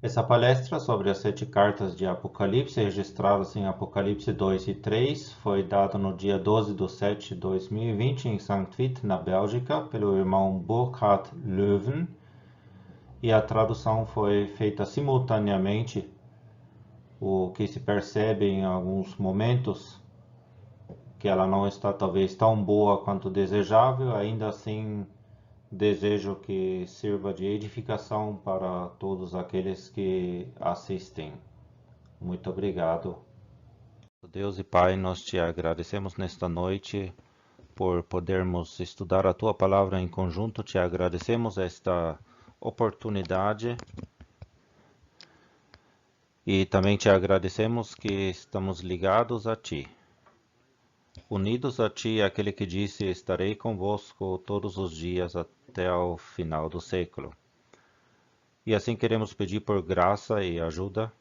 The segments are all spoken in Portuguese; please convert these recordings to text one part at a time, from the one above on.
Essa palestra sobre as 7 cartas de Apocalipse, registradas em Apocalipse 2 e 3, foi dada no dia 12/7/2020 em Sankt Vith, na Bélgica, pelo irmão Burkhard Löwen, e a tradução foi feita simultaneamente, o que se percebe em alguns momentos que ela não está talvez tão boa quanto desejável. Ainda assim, desejo que sirva de edificação para todos aqueles que assistem. Muito obrigado. Deus e Pai, nós te agradecemos nesta noite por podermos estudar a tua palavra em conjunto. Te agradecemos esta oportunidade e também te agradecemos que estamos ligados a ti. Unidos a ti, aquele que disse: estarei convosco todos os dias até ao final do século. E assim queremos pedir por graça e ajuda.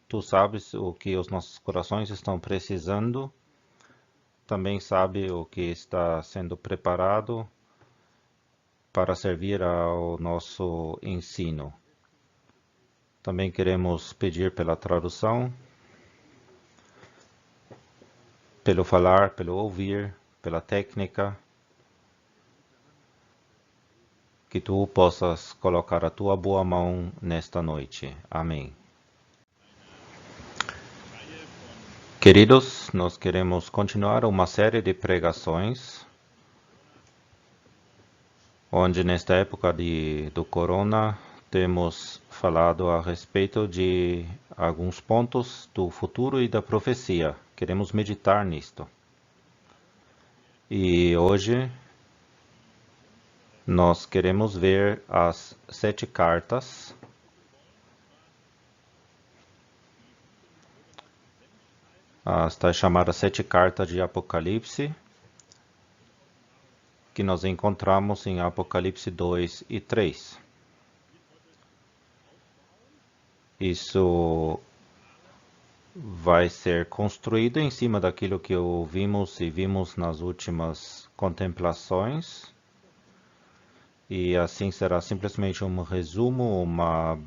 Tu sabes o que os nossos corações estão precisando. Também sabe o que está sendo preparado para servir ao nosso ensino. Também queremos pedir pela tradução, pelo falar, pelo ouvir, pela técnica, que tu possas colocar a tua boa mão nesta noite. Amém. Queridos, nós queremos continuar uma série de pregações, onde nesta época do corona temos falado a respeito de alguns pontos do futuro e da profecia. Queremos meditar nisto. E hoje nós queremos ver as 7 cartas as tais chamadas 7 cartas de Apocalipse, que nós encontramos em Apocalipse 2 e 3. Isso vai ser construído em cima daquilo que ouvimos e vimos nas últimas contemplações. E assim será simplesmente um resumo, uma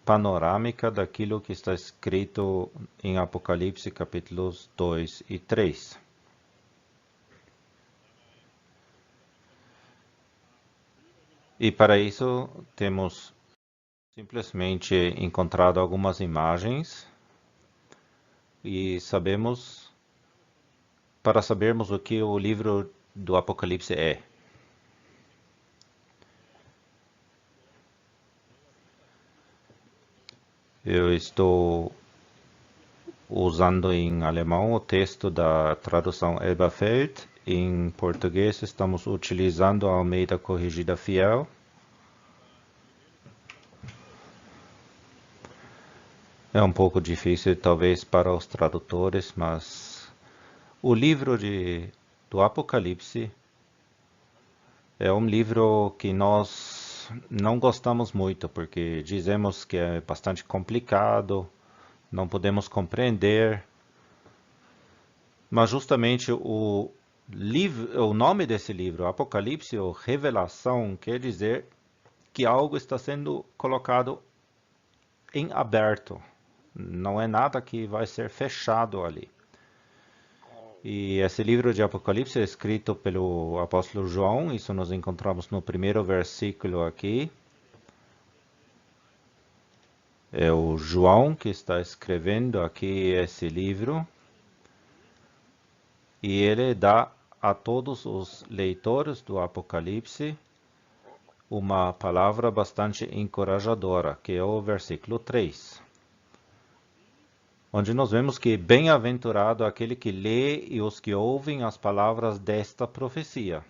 panorâmica daquilo que está escrito em Apocalipse capítulos 2 e 3. E para isso temos simplesmente encontrado algumas imagens e para sabermos o que o livro do Apocalipse é. Eu estou usando em alemão o texto da tradução Elberfeld. Em português estamos utilizando a Almeida Corrigida Fiel. É um pouco difícil talvez para os tradutores, mas o livro do Apocalipse é um livro que nós não gostamos muito, porque dizemos que é bastante complicado, não podemos compreender. Mas justamente o nome desse livro, Apocalipse ou Revelação, quer dizer que algo está sendo colocado em aberto. Não é nada que vai ser fechado ali. E esse livro de Apocalipse é escrito pelo apóstolo João. Isso nós encontramos no primeiro versículo aqui. É o João que está escrevendo aqui esse livro. E ele dá a todos os leitores do Apocalipse uma palavra bastante encorajadora, que é o versículo 3. Onde nós vemos que bem-aventurado aquele que lê e os que ouvem as palavras desta profecia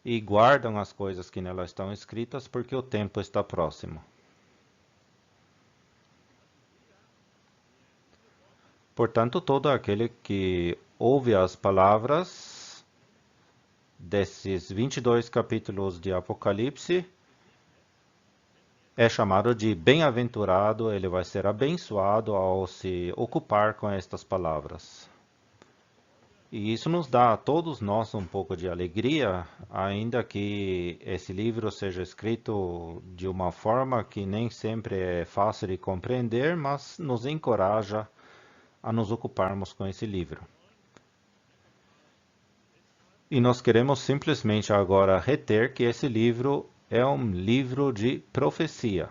e guardam as coisas que nela estão escritas, porque o tempo está próximo. Portanto, todo aquele que ouve as palavras desses 22 capítulos de Apocalipse é chamado de bem-aventurado, ele vai ser abençoado ao se ocupar com estas palavras. E isso nos dá a todos nós um pouco de alegria, ainda que esse livro seja escrito de uma forma que nem sempre é fácil de compreender, mas nos encoraja a nos ocuparmos com esse livro. E nós queremos simplesmente agora reter que esse livro é um livro de profecia,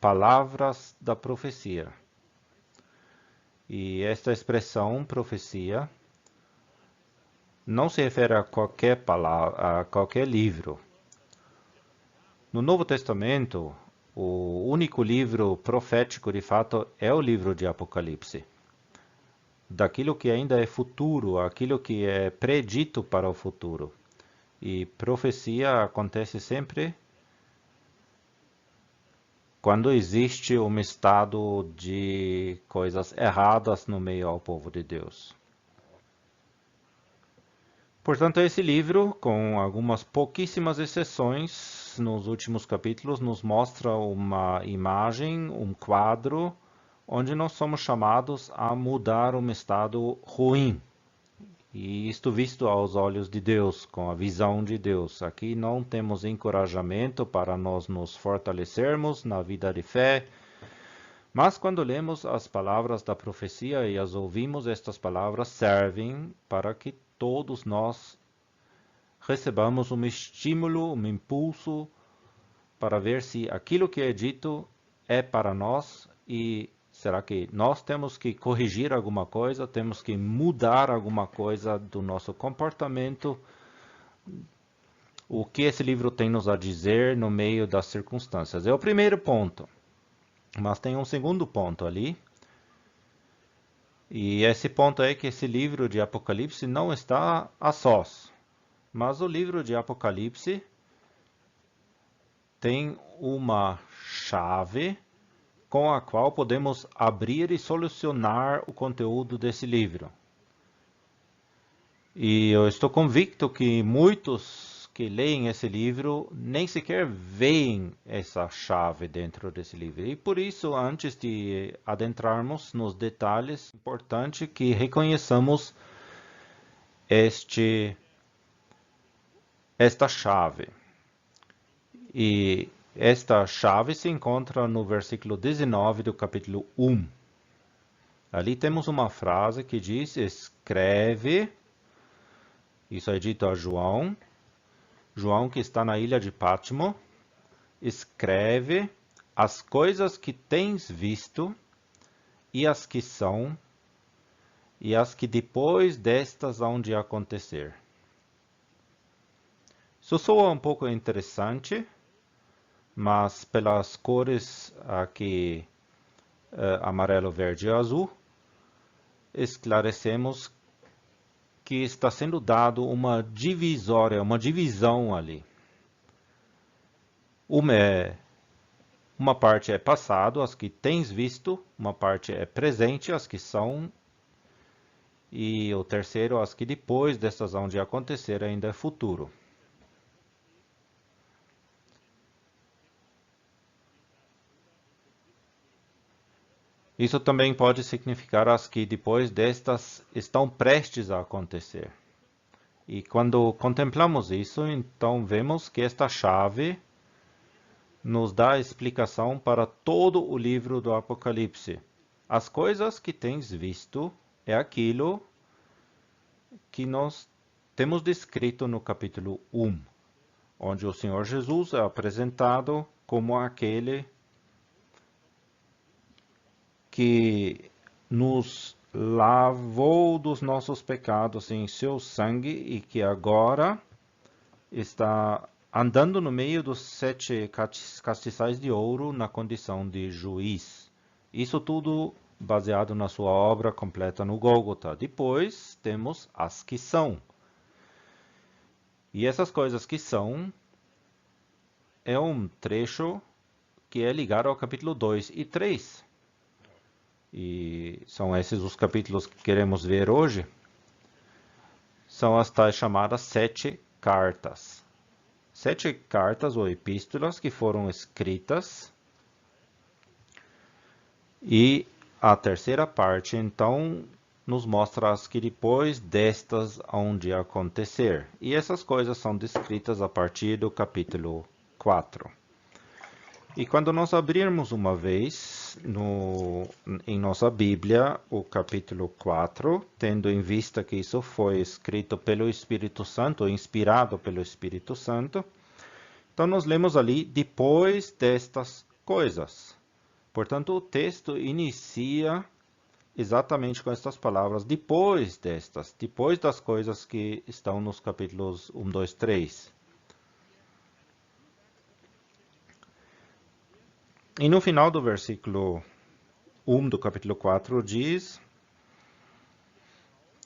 palavras da profecia. E esta expressão, profecia, não se refere a qualquer palavra, a qualquer livro. No Novo Testamento, o único livro profético de fato é o livro de Apocalipse. Daquilo que ainda é futuro, aquilo que é predito para o futuro. E profecia acontece sempre quando existe um estado de coisas erradas no meio ao povo de Deus. Portanto, esse livro, com algumas pouquíssimas exceções, nos últimos capítulos, nos mostra uma imagem, um quadro, onde nós somos chamados a mudar um estado ruim. E isto visto aos olhos de Deus, com a visão de Deus. Aqui não temos encorajamento para nós nos fortalecermos na vida de fé, mas quando lemos as palavras da profecia e as ouvimos, estas palavras servem para que todos nós recebamos um estímulo, um impulso para ver se aquilo que é dito é para nós e será que nós temos que corrigir alguma coisa, temos que mudar alguma coisa do nosso comportamento? O que esse livro tem nos a dizer no meio das circunstâncias? É o primeiro ponto. Mas tem um segundo ponto ali. E esse ponto é que esse livro de Apocalipse não está a sós. Mas o livro de Apocalipse tem uma chave com a qual podemos abrir e solucionar o conteúdo desse livro. E eu estou convicto que muitos que leem esse livro nem sequer veem essa chave dentro desse livro. E por isso, antes de adentrarmos nos detalhes, é importante que reconheçamos esta chave. E esta chave se encontra no versículo 19 do capítulo 1. Ali temos uma frase que diz: escreve. Isso é dito a João. João, que está na ilha de Patmos, escreve as coisas que tens visto e as que são e as que depois destas hão de acontecer. Isso soa um pouco interessante, mas pelas cores aqui, amarelo, verde e azul, esclarecemos que está sendo dado uma divisória, uma divisão ali. Uma parte é passado, as que tens visto, uma parte é presente, as que são, e o terceiro, as que depois destas hão de acontecer, ainda é futuro. Isso também pode significar as que depois destas estão prestes a acontecer. E quando contemplamos isso, então vemos que esta chave nos dá a explicação para todo o livro do Apocalipse. As coisas que tens visto é aquilo que nós temos descrito no capítulo 1, onde o Senhor Jesus é apresentado como aquele que nos lavou dos nossos pecados em seu sangue e que agora está andando no meio dos 7 castiçais de ouro na condição de juiz. Isso tudo baseado na sua obra completa no Gólgota. Depois temos as que são. E essas coisas que são é um trecho que é ligado ao capítulo 2 e 3. E são esses os capítulos que queremos ver hoje. São as tais chamadas 7 cartas. 7 cartas ou epístolas que foram escritas. E a terceira parte, então, nos mostra as que depois destas hão de acontecer. E essas coisas são descritas a partir do capítulo 4. E quando nós abrirmos uma vez em nossa Bíblia, o capítulo 4, tendo em vista que isso foi escrito pelo Espírito Santo, inspirado pelo Espírito Santo, então nós lemos ali, depois destas coisas. Portanto, o texto inicia exatamente com estas palavras, depois das coisas que estão nos capítulos 1, 2, 3. E no final do versículo 1 do capítulo 4 diz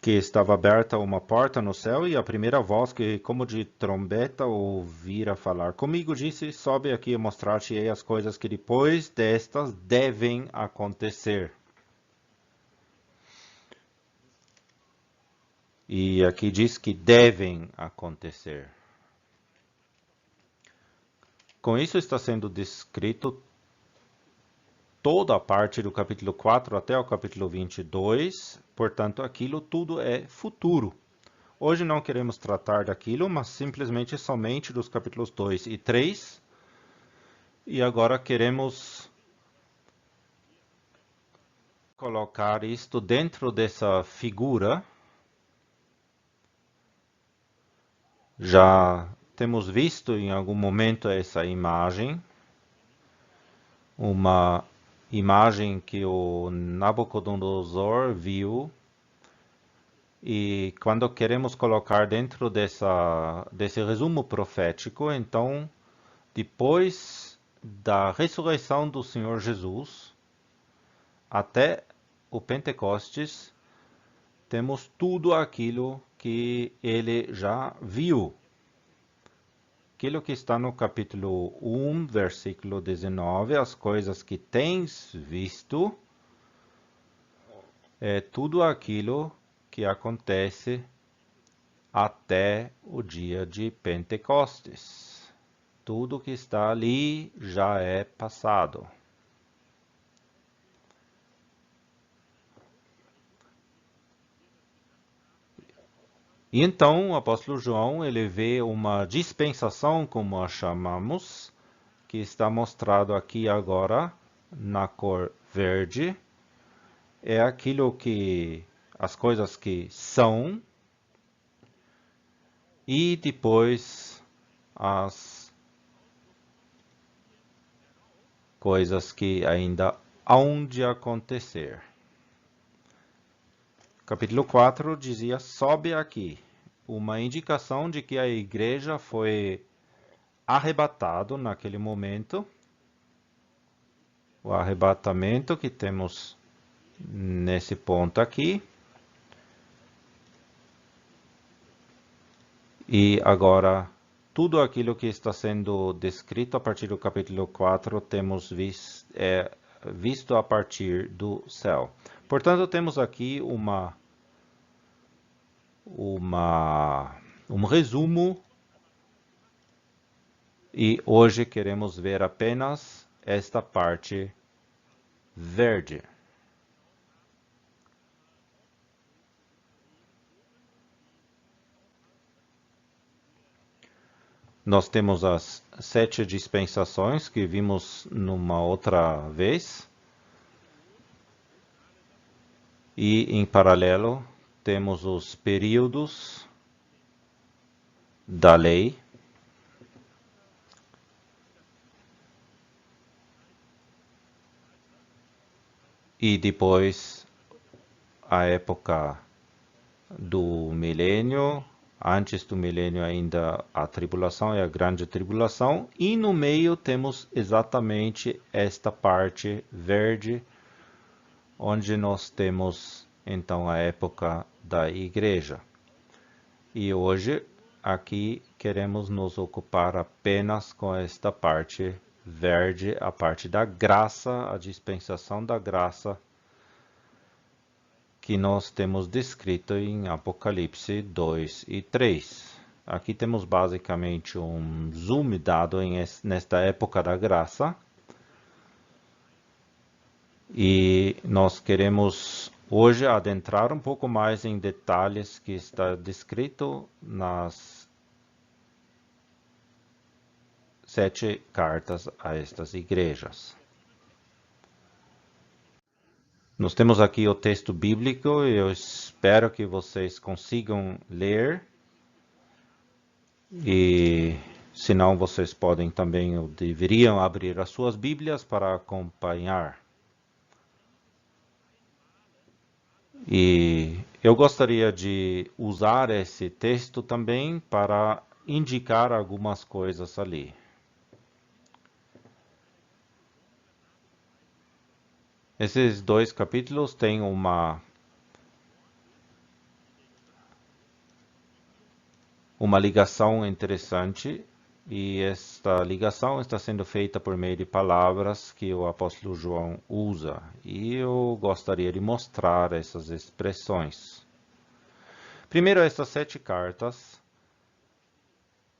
que estava aberta uma porta no céu e a primeira voz que, como de trombeta, ouvira falar comigo, disse, sobe aqui e mostrar-te-ei as coisas que depois destas devem acontecer. E aqui diz que devem acontecer. Com isso está sendo descrito toda a parte do capítulo 4 até o capítulo 22, portanto, aquilo tudo é futuro. Hoje não queremos tratar daquilo, mas simplesmente somente dos capítulos 2 e 3. E agora queremos colocar isto dentro dessa figura. Já temos visto em algum momento essa imagem, uma imagem que o Nabucodonosor viu, e quando queremos colocar dentro desse resumo profético, então, depois da ressurreição do Senhor Jesus, até o Pentecostes, temos tudo aquilo que ele já viu. Aquilo que está no capítulo 1, versículo 19, as coisas que tens visto, é tudo aquilo que acontece até o dia de Pentecostes. Tudo que está ali já é passado. E então o apóstolo João, ele vê uma dispensação, como a chamamos, que está mostrado aqui agora na cor verde. É aquilo que, as coisas que são, e depois as coisas que ainda hão de acontecer. Capítulo 4 dizia, sobe aqui, uma indicação de que a igreja foi arrebatado naquele momento. O arrebatamento que temos nesse ponto aqui. E agora, tudo aquilo que está sendo descrito a partir do capítulo 4, temos visto a partir do céu. Portanto, temos aqui um resumo, e hoje queremos ver apenas esta parte verde. Nós temos as 7 dispensações que vimos numa outra vez. E, em paralelo, temos os períodos da lei. E depois a época do milênio. Antes do milênio ainda a tribulação e a grande tribulação. E no meio temos exatamente esta parte verde, onde nós temos então a época da igreja. E hoje aqui queremos nos ocupar apenas com esta parte verde, a parte da graça, a dispensação da graça, que nós temos descrito em Apocalipse 2 e 3. Aqui temos basicamente um zoom dado nesta época da graça. E nós queremos hoje adentrar um pouco mais em detalhes que está descrito nas 7 cartas a estas igrejas. Nós temos aqui o texto bíblico e eu espero que vocês consigam ler. E se não, vocês podem também ou deveriam abrir as suas Bíblias para acompanhar. E eu gostaria de usar esse texto também para indicar algumas coisas ali. Esses 2 capítulos têm uma ligação interessante, e esta ligação está sendo feita por meio de palavras que o apóstolo João usa, e eu gostaria de mostrar essas expressões. Primeiro, estas 7 cartas,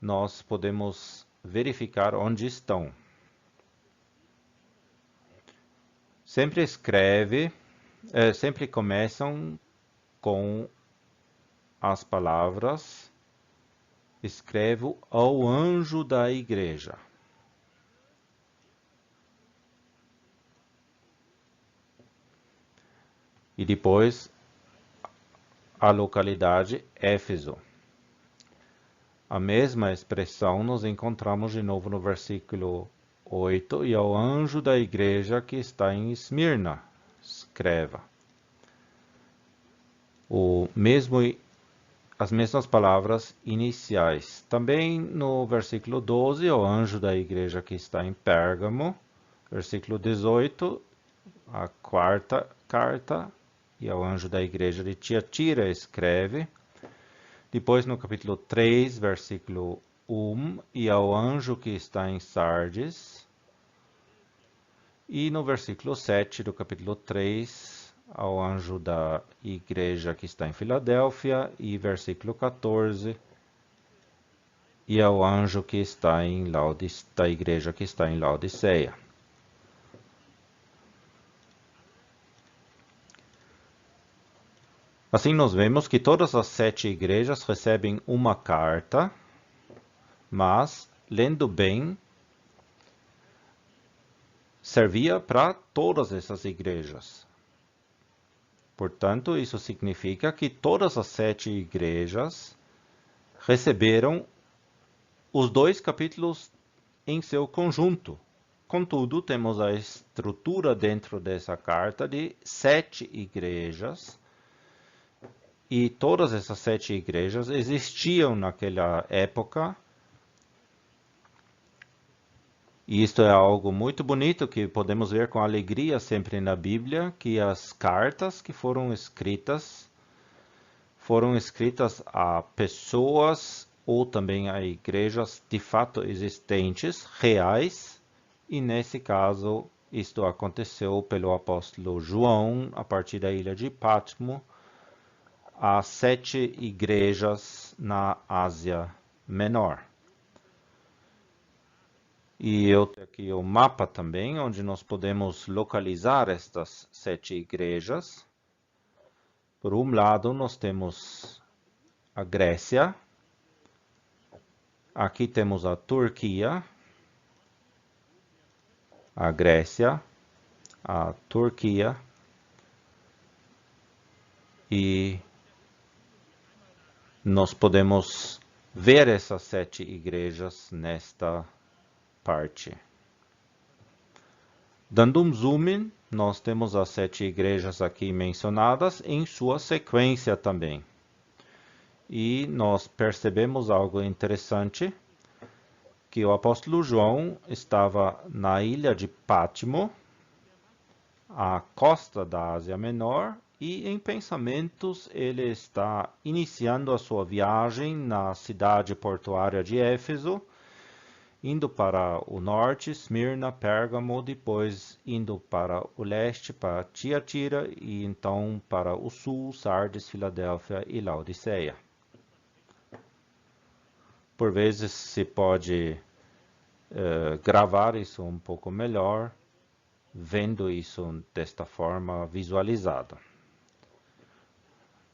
nós podemos verificar onde estão. Sempre começam com as palavras: escrevo ao anjo da igreja. E depois a localidade Éfeso. A mesma expressão nós encontramos de novo no versículo 8, e ao anjo da igreja que está em Esmirna, escreva. As mesmas palavras iniciais. Também no versículo 12, ao anjo da igreja que está em Pérgamo. Versículo 18, a 4ª carta, e ao anjo da igreja de Tiatira escreve. Depois no capítulo 3, versículo 1, e ao anjo que está em Sardes. E no versículo 7 do capítulo 3, ao anjo da igreja que está em Filadélfia. E versículo 14, e ao anjo que está da igreja que está em Laodiceia. Assim, nós vemos que todas as 7 igrejas recebem uma carta, mas, lendo bem, servia para todas essas igrejas. Portanto, isso significa que todas as 7 igrejas receberam os 2 capítulos em seu conjunto. Contudo, temos a estrutura dentro dessa carta de 7 igrejas, e todas essas 7 igrejas existiam naquela época. E isto é algo muito bonito que podemos ver com alegria sempre na Bíblia, que as cartas que foram escritas a pessoas ou também a igrejas de fato existentes, reais, e nesse caso isto aconteceu pelo apóstolo João a partir da ilha de Patmos, a 7 igrejas na Ásia Menor. E eu tenho aqui o mapa também, onde nós podemos localizar estas 7 igrejas. Por um lado, nós temos a Grécia. Aqui temos a Turquia. A Grécia, a Turquia. E nós podemos ver essas 7 igrejas nesta parte. Dando um zoom in, nós temos as 7 igrejas aqui mencionadas em sua sequência também. E nós percebemos algo interessante, que o apóstolo João estava na ilha de Pátimo, à costa da Ásia Menor, e em pensamentos ele está iniciando a sua viagem na cidade portuária de Éfeso, indo para o norte, Esmirna, Pérgamo, depois indo para o leste, para Tiatira, e então para o sul, Sardes, Filadélfia e Laodiceia. Por vezes se pode gravar isso um pouco melhor, vendo isso desta forma visualizada.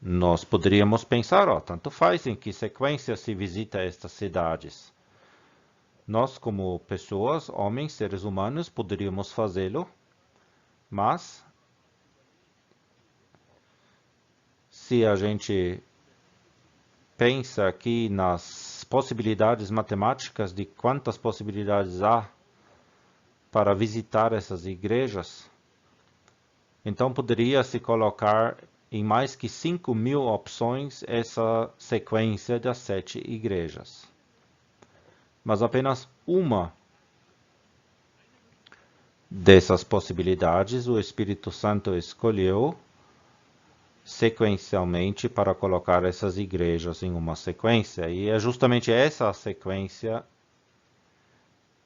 Nós poderíamos pensar, tanto faz em que sequência se visita estas cidades. Nós, como pessoas, homens, seres humanos, poderíamos fazê-lo, mas se a gente pensa aqui nas possibilidades matemáticas de quantas possibilidades há para visitar essas igrejas, então poderia se colocar em mais que 5.000 opções essa sequência das 7 igrejas. Mas apenas uma dessas possibilidades o Espírito Santo escolheu sequencialmente para colocar essas igrejas em uma sequência. E é justamente essa sequência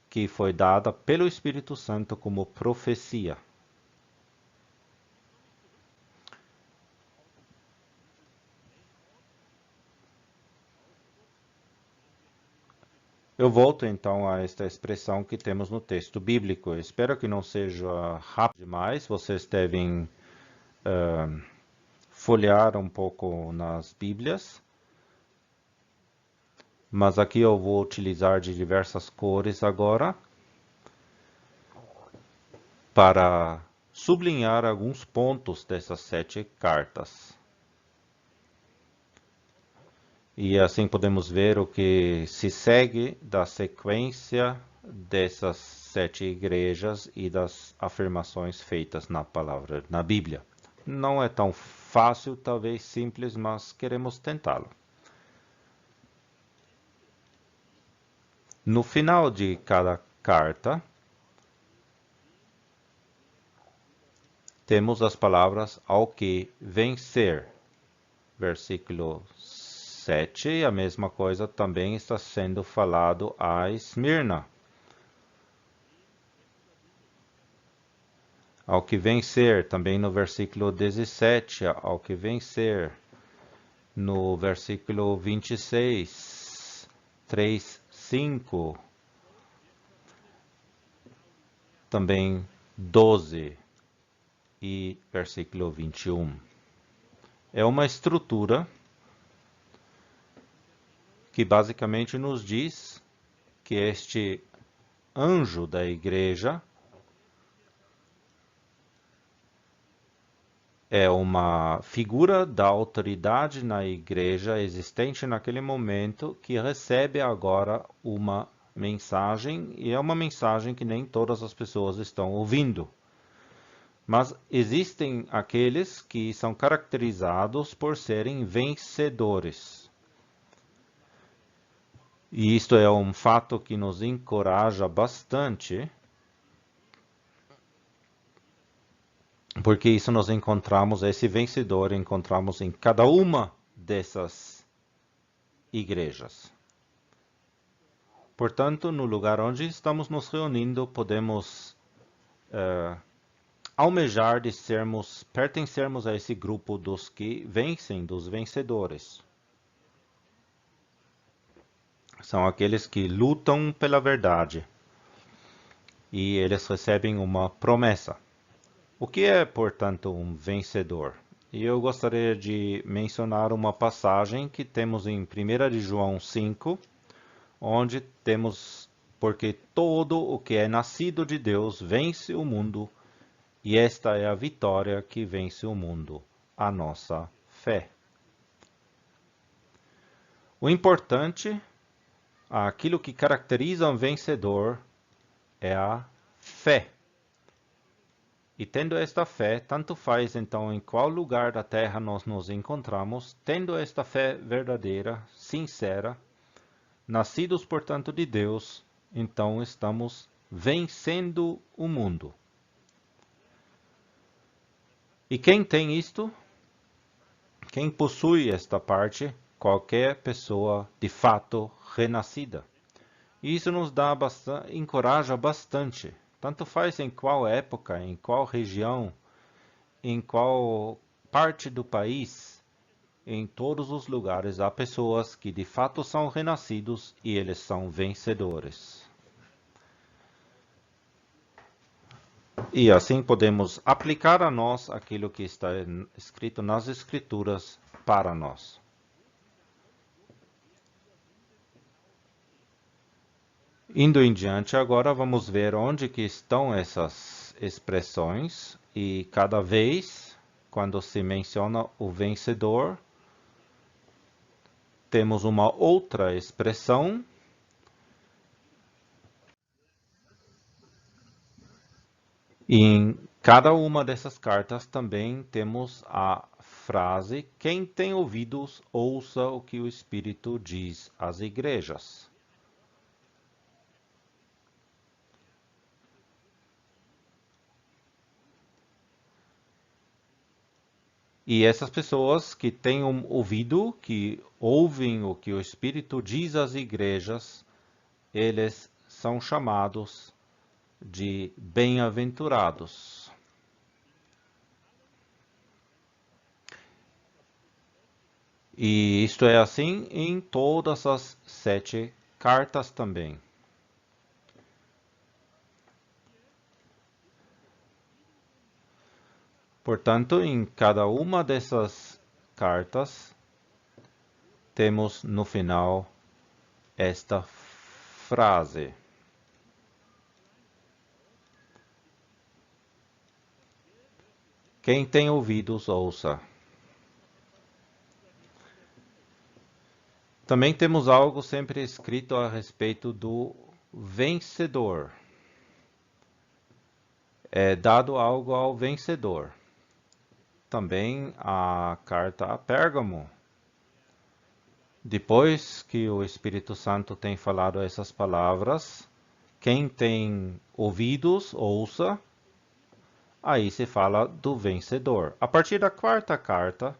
que foi dada pelo Espírito Santo como profecia. Eu volto então a esta expressão que temos no texto bíblico. Eu espero que não seja rápido demais. Vocês devem folhear um pouco nas Bíblias. Mas aqui eu vou utilizar de diversas cores agora para sublinhar alguns pontos dessas 7 cartas. E assim podemos ver o que se segue da sequência dessas 7 igrejas e das afirmações feitas na Bíblia. Não é tão fácil, talvez simples, mas queremos tentá-lo. No final de cada carta, temos as palavras ao que vencer. Versículo 7, a mesma coisa também está sendo falado a Esmirna. Ao que vencer, também no versículo 17, ao que vencer. No versículo 26, 3, 5. Também 12 e versículo 21. É uma estrutura que basicamente nos diz que este anjo da igreja é uma figura da autoridade na igreja existente naquele momento que recebe agora uma mensagem, e é uma mensagem que nem todas as pessoas estão ouvindo. Mas existem aqueles que são caracterizados por serem vencedores. E isto é um fato que nos encoraja bastante, porque isso nós encontramos, esse vencedor encontramos em cada uma dessas igrejas. Portanto, no lugar onde estamos nos reunindo, podemos almejar de pertencermos a esse grupo dos que vencem, dos vencedores. São aqueles que lutam pela verdade e eles recebem uma promessa. O que é, portanto, um vencedor? E eu gostaria de mencionar uma passagem que temos em 1 de João 5, onde temos: porque todo o que é nascido de Deus vence o mundo, e esta é a vitória que vence o mundo, a nossa fé. O importante, aquilo que caracteriza um vencedor, é a fé. E tendo esta fé, tanto faz então em qual lugar da terra nós nos encontramos, tendo esta fé verdadeira, sincera, nascidos, portanto, de Deus, então estamos vencendo o mundo. E quem tem isto? Quem possui esta parte? Qualquer pessoa de fato renascida. E isso nos dá encoraja bastante. Tanto faz em qual época, em qual região, em qual parte do país, em todos os lugares há pessoas que de fato são renascidos e eles são vencedores. E assim podemos aplicar a nós aquilo que está escrito nas Escrituras para nós. Indo em diante, agora vamos ver onde que estão essas expressões e cada vez, quando se menciona o vencedor, temos uma outra expressão. E em cada uma dessas cartas também temos a frase: quem tem ouvidos, ouça o que o Espírito diz às igrejas. E essas pessoas que têm um ouvido, que ouvem o que o Espírito diz às igrejas, eles são chamados de bem-aventurados. E isto é assim em todas as 7 cartas também. Portanto, em cada uma dessas cartas, temos no final esta frase. Quem tem ouvidos, ouça. Também temos algo sempre escrito a respeito do vencedor. É dado algo ao vencedor. Também a carta a Pérgamo. Depois que o Espírito Santo tem falado essas palavras, quem tem ouvidos, ouça. Aí se fala do vencedor. A partir da 4ª carta,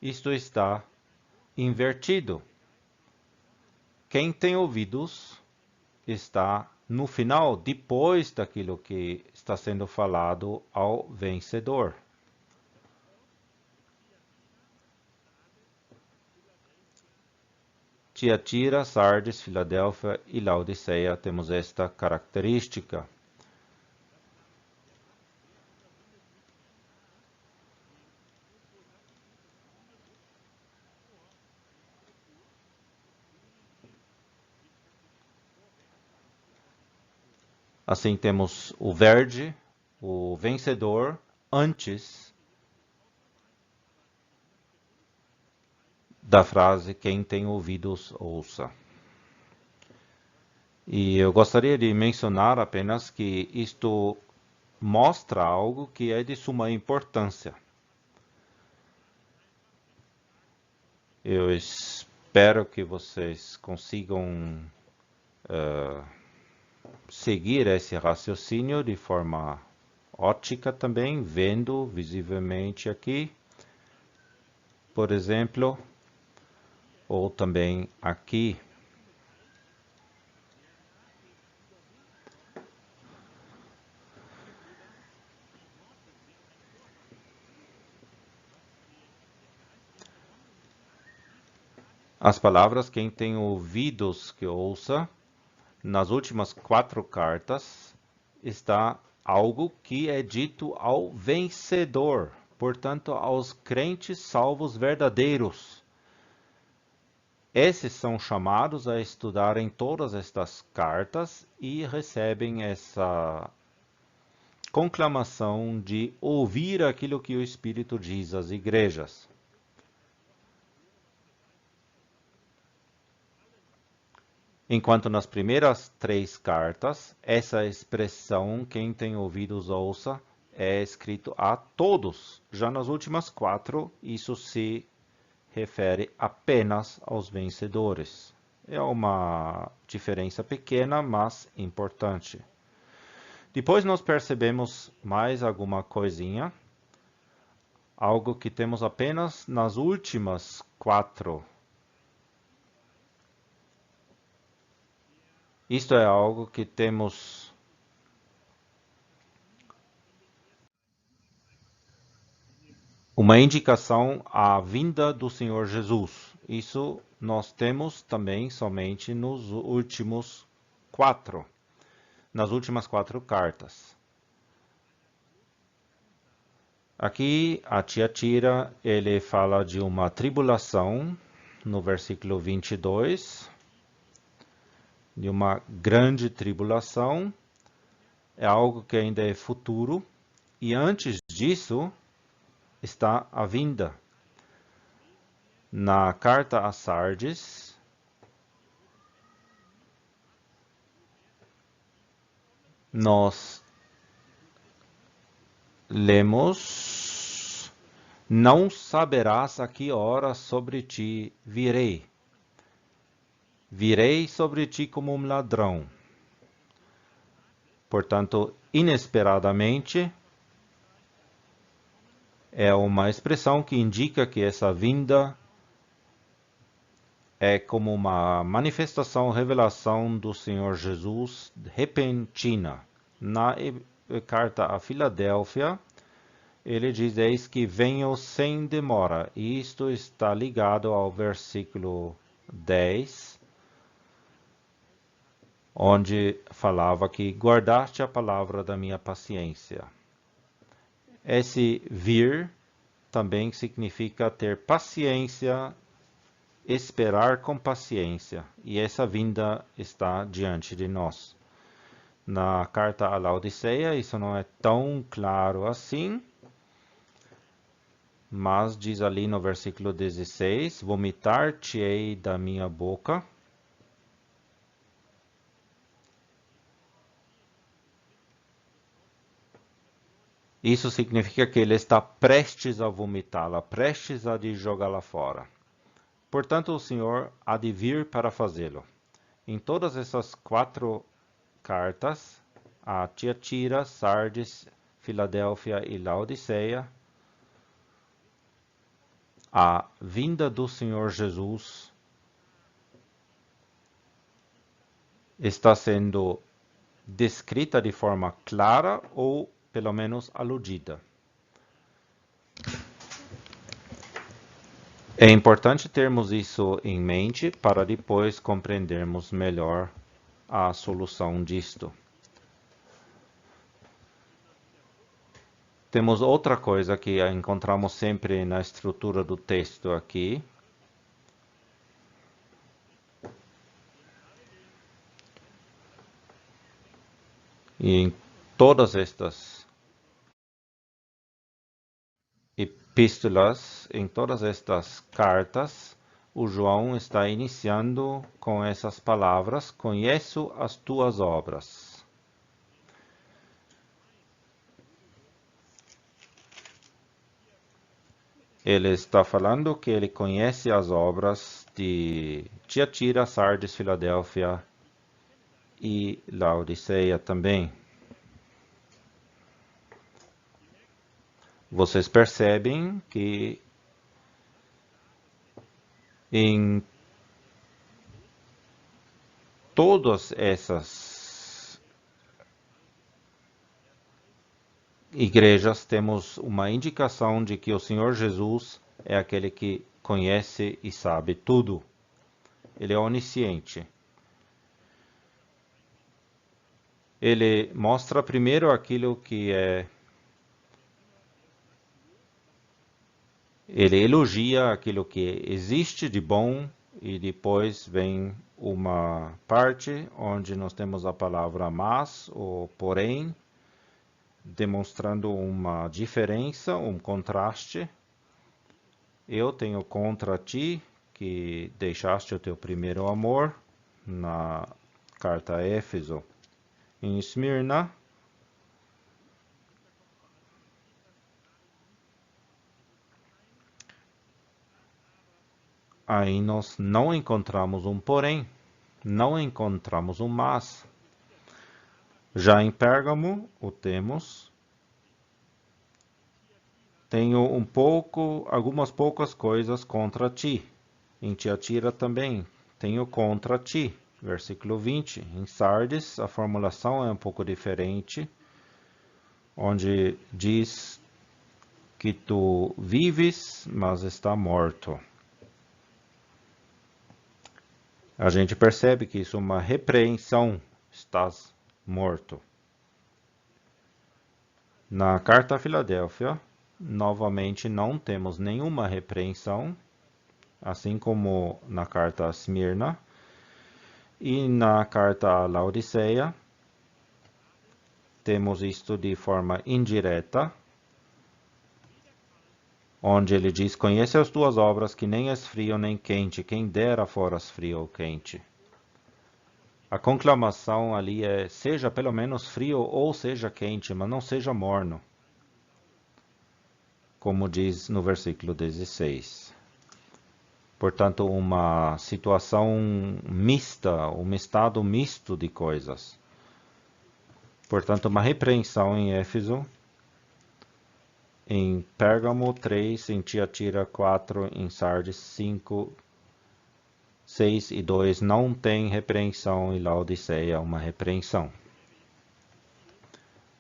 isto está invertido. Quem tem ouvidos está no final, depois daquilo que está sendo falado ao vencedor. Tiatira, Sardes, Filadélfia e Laodiceia temos esta característica. Assim temos o verde, o vencedor, antes da frase quem tem ouvidos, ouça. E eu gostaria de mencionar apenas que isto mostra algo que é de suma importância. Eu espero que vocês consigam seguir esse raciocínio de forma ótica também, vendo visivelmente aqui, por exemplo, ou também aqui. As palavras, quem tem ouvidos que ouça, nas últimas 4 cartas, está algo que é dito ao vencedor, portanto, aos crentes salvos verdadeiros. Esses são chamados a estudarem todas estas cartas e recebem essa conclamação de ouvir aquilo que o Espírito diz às igrejas. Enquanto nas primeiras 3 cartas, essa expressão, quem tem ouvidos ouça, é escrito a todos. Já nas últimas 4, isso se refere apenas aos vencedores. É uma diferença pequena, mas importante. Depois nós percebemos mais alguma coisinha, algo que temos apenas nas últimas 4. Isto é algo que temos uma indicação à vinda do Senhor Jesus. Isso nós temos também somente nos últimos 4, nas últimas 4 cartas. Aqui, a Tiatira, ele fala de uma tribulação, no versículo 22, de uma grande tribulação, é algo que ainda é futuro, e antes disso está a vinda. Na carta a Sardes, nós lemos: não saberás a que hora sobre ti virei. Virei sobre ti como um ladrão. Portanto, inesperadamente, é uma expressão que indica que essa vinda é como uma manifestação, revelação do Senhor Jesus repentina. Na carta a Filadélfia, ele diz: eis que venho sem demora. E isto está ligado ao versículo 10, onde falava que guardaste a palavra da minha paciência. Esse vir também significa ter paciência, esperar com paciência, e essa vinda está diante de nós. Na carta a Laodiceia, isso não é tão claro assim, mas diz ali no versículo 16: vomitar-te-ei da minha boca. Isso significa que ele está prestes a vomitá-la, prestes a de jogá-la fora. Portanto, o Senhor há de vir para fazê-lo. Em todas essas 4 cartas, a Tiatira, Sardes, Filadélfia e Laodiceia, a vinda do Senhor Jesus está sendo descrita de forma clara ou pelo menos aludida. É importante termos isso em mente para depois compreendermos melhor a solução disto. Temos outra coisa que encontramos sempre na estrutura do texto aqui. E em todas estas epístolas, em todas estas cartas, o João está iniciando com essas palavras: conheço as tuas obras. Ele está falando que ele conhece as obras de Tiatira, Sardes, Filadélfia e Laodiceia também. Vocês percebem que em todas essas igrejas temos uma indicação de que o Senhor Jesus é aquele que conhece e sabe tudo. Ele é onisciente. Ele mostra primeiro aquilo que é... Ele elogia aquilo que existe de bom e depois vem uma parte onde nós temos a palavra mas ou porém, demonstrando uma diferença, um contraste. Eu tenho contra ti que deixaste o teu primeiro amor, na carta a Éfeso. Em Esmirna, aí nós não encontramos um porém, não encontramos um mas. Já em Pérgamo, o temos. Tenho algumas poucas coisas contra ti. Em Tiatira também, tenho contra ti. Versículo 20. Em Sardes, a formulação é um pouco diferente, onde diz que tu vives, mas está morto. A gente percebe que isso é uma repreensão. Estás morto. Na carta a Filadélfia, novamente não temos nenhuma repreensão, assim como na carta a Esmirna e na carta a Laodiceia. Temos isto de forma indireta, onde ele diz: conhece as tuas obras, que nem és frio nem quente, quem dera foras frio ou quente. A conclamação ali é: seja pelo menos frio ou seja quente, mas não seja morno, como diz no versículo 16. Portanto, uma situação mista, um estado misto de coisas. Portanto, uma repreensão em Éfeso, em Pérgamo 3, em Tiatira 4, em Sardes 5, 6 e 2 não tem repreensão, e Laodiceia uma repreensão.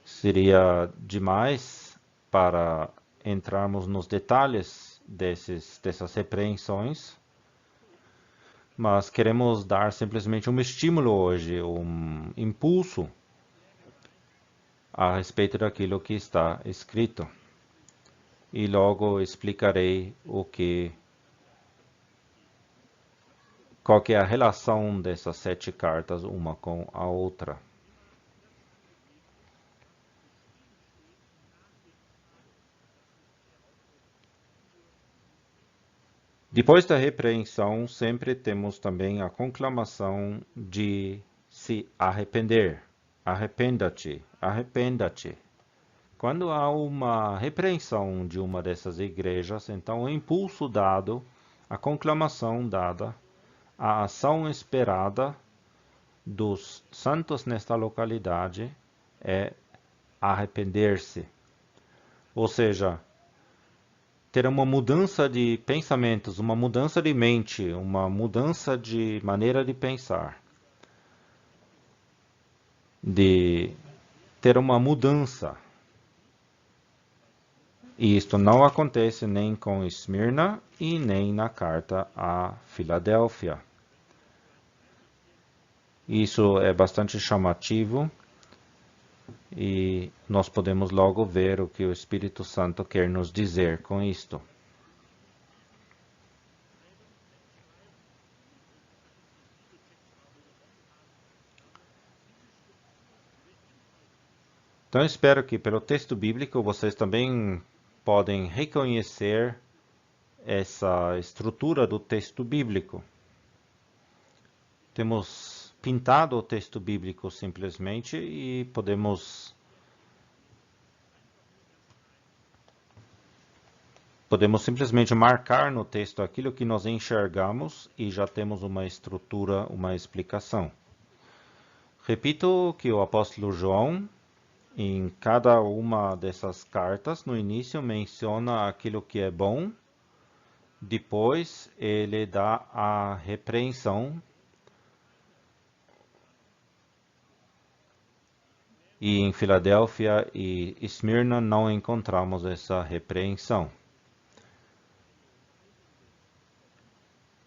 Seria demais para entrarmos nos detalhes dessas repreensões, mas queremos dar simplesmente um estímulo hoje, um impulso a respeito daquilo que está escrito. E logo explicarei qual que é a relação dessas 7 cartas uma com a outra. Depois da repreensão, sempre temos também a conclamação de se arrepender. Arrependa-te, arrependa-te. Quando há uma repreensão de uma dessas igrejas, então o impulso dado, a conclamação dada, a ação esperada dos santos nesta localidade é arrepender-se. Ou seja, ter uma mudança de pensamentos, uma mudança de mente, uma mudança de maneira de pensar. De ter uma mudança. E isto não acontece nem com Esmirna e nem na carta a Filadélfia. Isso é bastante chamativo e nós podemos logo ver o que o Espírito Santo quer nos dizer com isto. Então, espero que pelo texto bíblico vocês também podem reconhecer essa estrutura do texto bíblico. Temos pintado o texto bíblico simplesmente e podemos simplesmente marcar no texto aquilo que nós enxergamos e já temos uma estrutura, uma explicação. Repito que o apóstolo João, em cada uma dessas cartas, no início menciona aquilo que é bom, depois ele dá a repreensão. E em Filadélfia e Esmirna não encontramos essa repreensão.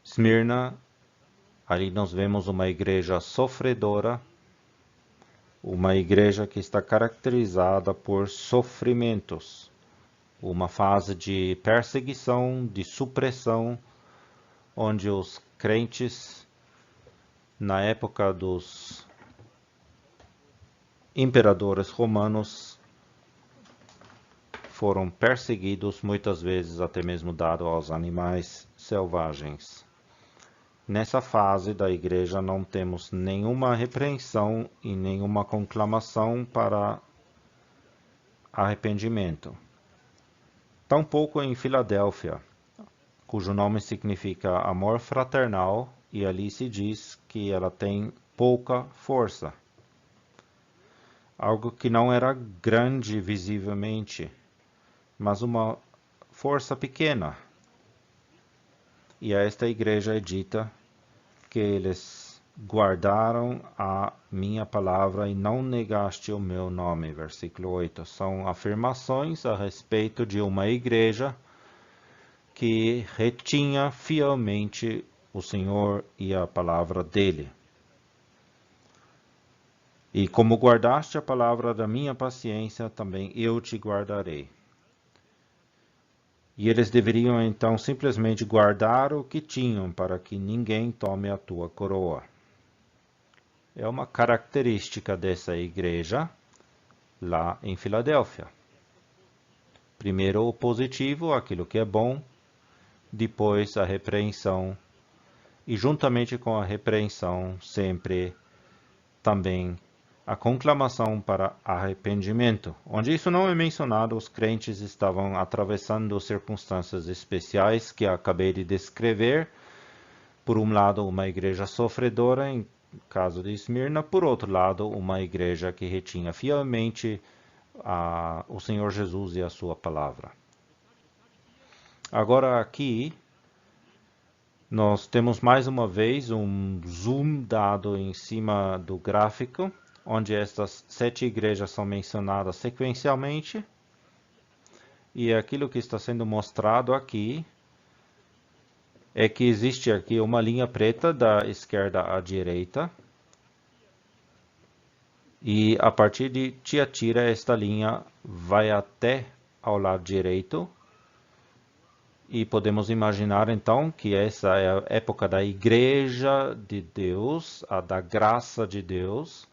Esmirna, ali nós vemos uma igreja sofredora, uma igreja que está caracterizada por sofrimentos, uma fase de perseguição, de supressão, onde os crentes, na época dos imperadores romanos, foram perseguidos, muitas vezes até mesmo dado aos animais selvagens. Nessa fase da igreja não temos nenhuma repreensão e nenhuma conclamação para arrependimento. Tampouco em Filadélfia, cujo nome significa amor fraternal, e ali se diz que ela tem pouca força. Algo que não era grande visivelmente, mas uma força pequena. E a esta igreja é dita que eles guardaram a minha palavra e não negaste o meu nome. Versículo 8. São afirmações a respeito de uma igreja que retinha fielmente o Senhor e a palavra dele. E como guardaste a palavra da minha paciência, também eu te guardarei. E eles deveriam então simplesmente guardar o que tinham para que ninguém tome a tua coroa. É uma característica dessa igreja lá em Filadélfia. Primeiro o positivo, aquilo que é bom, depois a repreensão, e juntamente com a repreensão, sempre também a conclamação para arrependimento. Onde isso não é mencionado, os crentes estavam atravessando circunstâncias especiais que acabei de descrever. Por um lado, uma igreja sofredora, em caso de Esmirna, por outro lado, uma igreja que retinha fielmente o Senhor Jesus e a sua palavra. Agora aqui, nós temos mais uma vez um zoom dado em cima do gráfico, onde estas 7 igrejas são mencionadas sequencialmente. E aquilo que está sendo mostrado aqui é que existe aqui uma linha preta da esquerda à direita. E a partir de Tiatira, esta linha vai até ao lado direito. E podemos imaginar então que essa é a época da Igreja de Deus, da graça de Deus.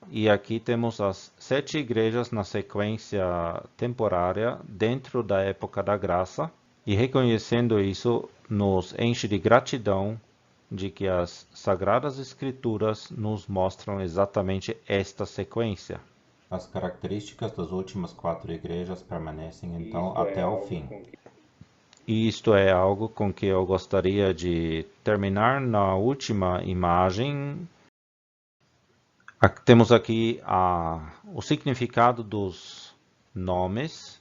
E aqui temos as 7 igrejas na sequência temporária dentro da época da graça. E reconhecendo isso, nos enche de gratidão de que as Sagradas Escrituras nos mostram exatamente esta sequência. As características das últimas 4 igrejas permanecem então até o fim. E isto é algo com que eu gostaria de terminar na última imagem. Temos aqui o significado dos nomes.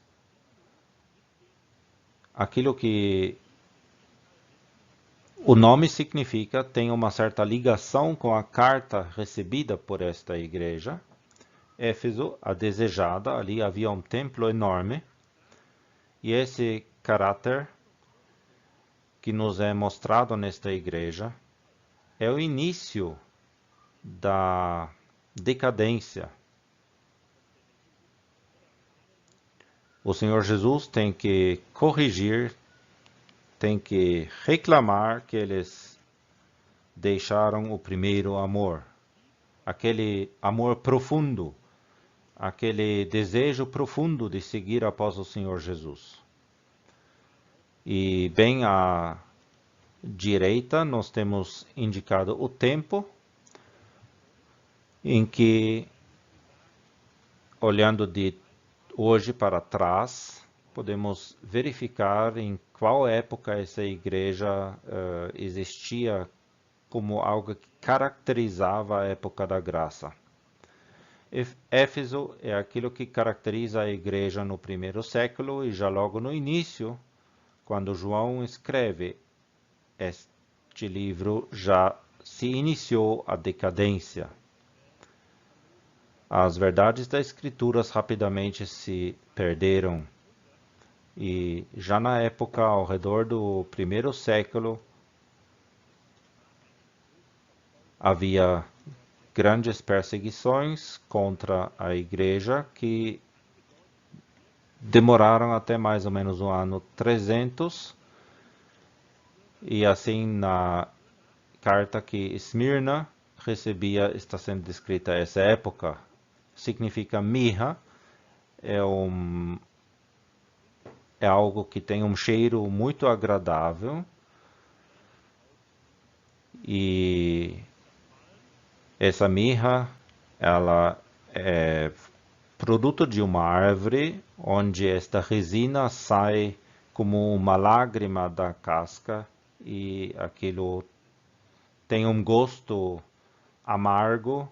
Aquilo que o nome significa tem uma certa ligação com a carta recebida por esta igreja. Éfeso, a desejada, ali havia um templo enorme. E esse caráter que nos é mostrado nesta igreja é o início da decadência. O Senhor Jesus tem que corrigir, tem que reclamar que eles deixaram o primeiro amor. Aquele amor profundo, aquele desejo profundo de seguir após o Senhor Jesus. E bem à direita nós temos indicado o tempo em que, olhando de hoje para trás, podemos verificar em qual época essa igreja existia como algo que caracterizava a época da graça. Éfeso é aquilo que caracteriza a igreja no primeiro século e já logo no início, quando João escreve este livro, já se iniciou a decadência. As verdades das Escrituras rapidamente se perderam e já na época, ao redor do primeiro século, havia grandes perseguições contra a igreja que demoraram até mais ou menos o ano 300. E assim, na carta que Esmirna recebia, está sendo descrita essa época, significa mirra, é algo que tem um cheiro muito agradável. E essa mirra, ela é produto de uma árvore, onde esta resina sai como uma lágrima da casca e aquilo tem um gosto amargo,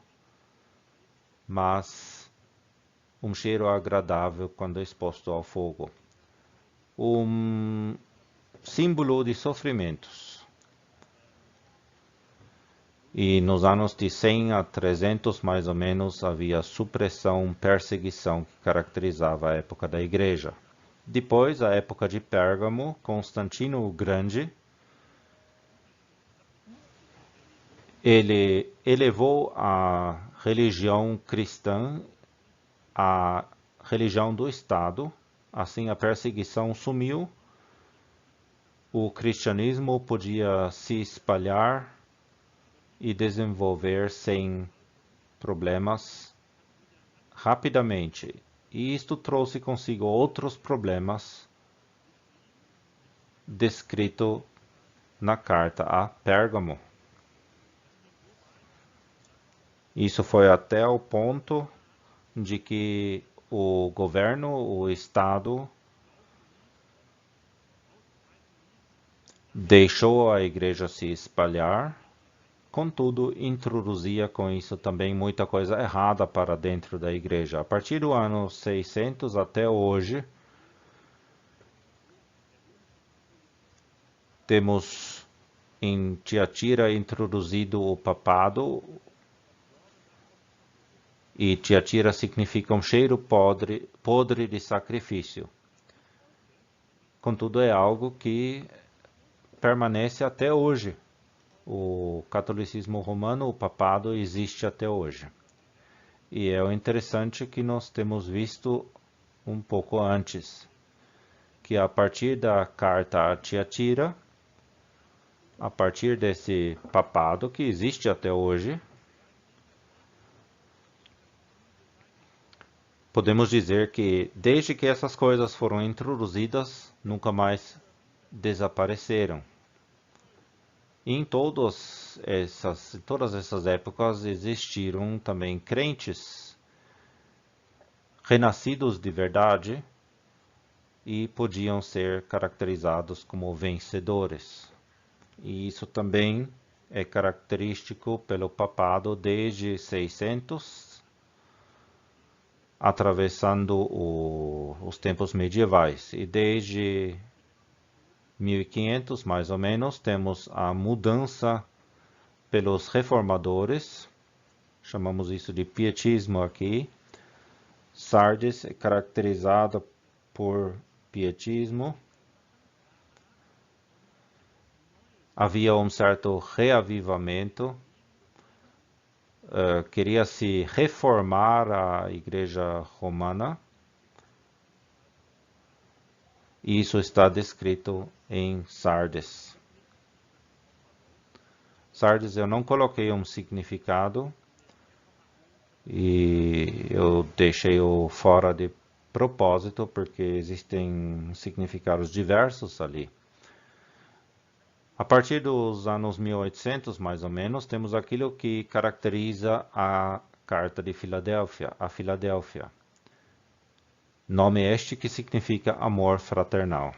mas um cheiro agradável quando exposto ao fogo. Um símbolo de sofrimentos. E nos anos de 100 a 300, mais ou menos, havia supressão, perseguição que caracterizava a época da igreja. Depois, a época de Pérgamo, Constantino o Grande, ele elevou a religião cristã à religião do Estado, Assim a perseguição sumiu, o cristianismo podia se espalhar e desenvolver sem problemas rapidamente. E isto trouxe consigo outros problemas descritos na carta a Pérgamo. Isso foi até o ponto de que o governo, o Estado, deixou a igreja se espalhar, contudo, introduzia com isso também muita coisa errada para dentro da igreja. A partir do ano 600 até hoje, temos em Tiatira introduzido o papado, e Tiatira significa um cheiro podre de sacrifício. Contudo, é algo que permanece até hoje. O catolicismo romano, o papado, existe até hoje. E é o interessante que nós temos visto um pouco antes, que a partir da carta a Tiatira, a partir desse papado que existe até hoje, podemos dizer que desde que essas coisas foram introduzidas, nunca mais desapareceram. E em todas essas épocas existiram também crentes renascidos de verdade e podiam ser caracterizados como vencedores. E isso também é característico pelo papado desde 600, atravessando os tempos medievais. E desde 1500, mais ou menos, temos a mudança pelos reformadores, chamamos isso de pietismo aqui. Sardes é caracterizada por pietismo. Havia um certo reavivamento, queria-se reformar a igreja romana, e isso está descrito em Sardes. Sardes eu não coloquei um significado, e eu deixei-o fora de propósito, porque existem significados diversos ali. A partir dos anos 1800, mais ou menos, temos aquilo que caracteriza a Carta de Filadélfia, a Filadélfia. Nome este que significa amor fraternal.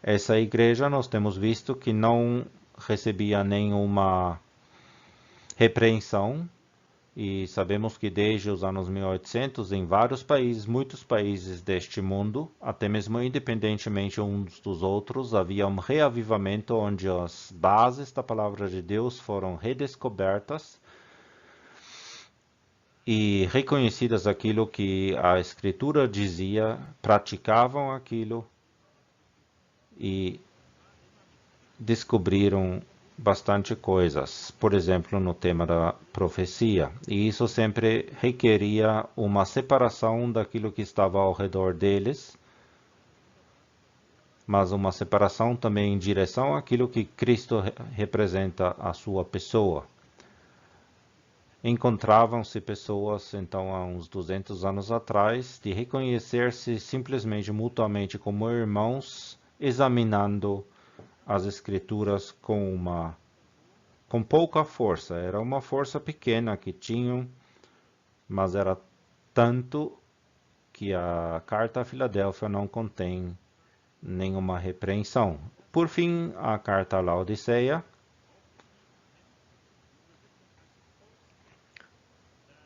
Essa igreja nós temos visto que não recebia nenhuma repreensão, e sabemos que desde os anos 1800, em vários países, muitos países deste mundo, até mesmo independentemente uns dos outros, havia um reavivamento onde as bases da palavra de Deus foram redescobertas e reconhecidas aquilo que a Escritura dizia, praticavam aquilo e descobriram bastante coisas, por exemplo, no tema da profecia. E isso sempre requeria uma separação daquilo que estava ao redor deles, mas uma separação também em direção àquilo que Cristo representa a sua pessoa. Encontravam-se pessoas, então, há uns 200 anos atrás, de reconhecer-se simplesmente mutuamente como irmãos, examinando as escrituras com pouca força. Era uma força pequena que tinham, mas era tanto que a carta a Filadélfia não contém nenhuma repreensão. Por fim, a carta a Laodiceia,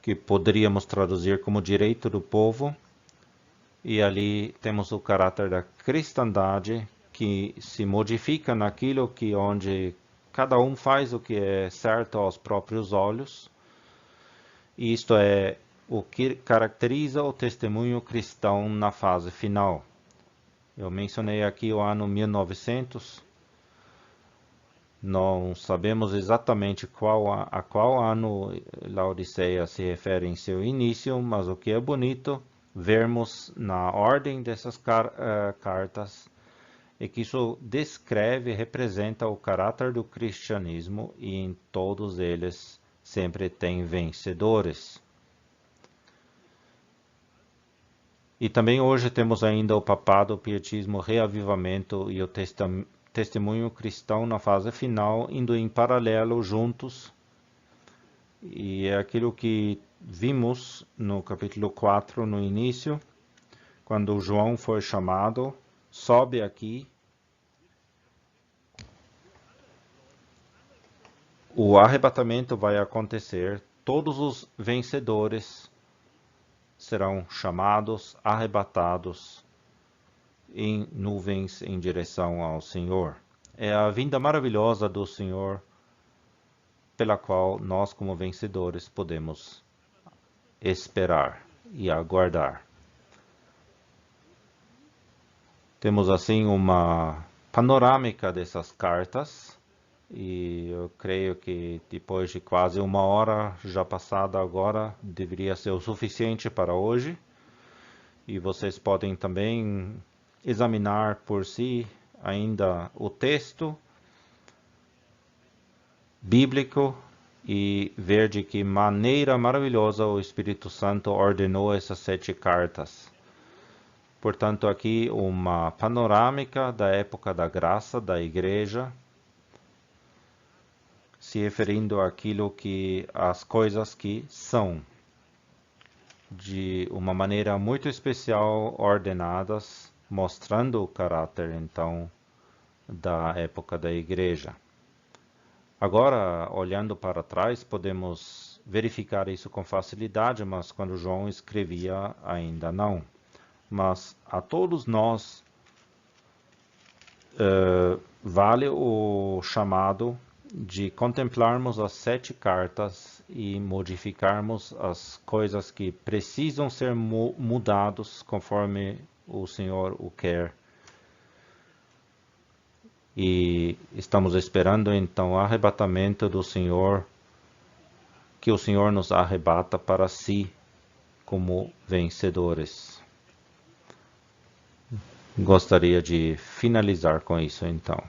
que poderíamos traduzir como direito do povo, e ali temos o caráter da cristandade, que se modifica naquilo que onde cada um faz o que é certo aos próprios olhos. E isto é o que caracteriza o testemunho cristão na fase final. Eu mencionei aqui o ano 1900. Não sabemos exatamente a qual ano Laodiceia se refere em seu início, mas o que é bonito vermos na ordem dessas cartas é que isso descreve e representa o caráter do cristianismo e em todos eles sempre tem vencedores. E também hoje temos ainda o papado, o pietismo, o reavivamento e o testemunho cristão na fase final, indo em paralelo juntos. E é aquilo que vimos no capítulo 4, no início, quando João foi chamado, sobe aqui. O arrebatamento vai acontecer, todos os vencedores serão chamados, arrebatados em nuvens em direção ao Senhor. É a vinda maravilhosa do Senhor pela qual nós, como vencedores, podemos esperar e aguardar. Temos assim uma panorâmica dessas cartas e eu creio que depois de quase uma hora já passada agora deveria ser o suficiente para hoje. E vocês podem também examinar por si ainda o texto bíblico e ver de que maneira maravilhosa o Espírito Santo ordenou essas 7 cartas. Portanto, aqui uma panorâmica da época da graça da igreja, se referindo àquilo que as coisas que são, de uma maneira muito especial ordenadas, mostrando o caráter então da época da igreja. Agora, olhando para trás, podemos verificar isso com facilidade, mas quando João escrevia, ainda não. Mas a todos nós vale o chamado de contemplarmos as 7 cartas e modificarmos as coisas que precisam ser mudados conforme o Senhor o quer. E estamos esperando então o arrebatamento do Senhor, que o Senhor nos arrebata para si como vencedores. Gostaria de finalizar com isso então.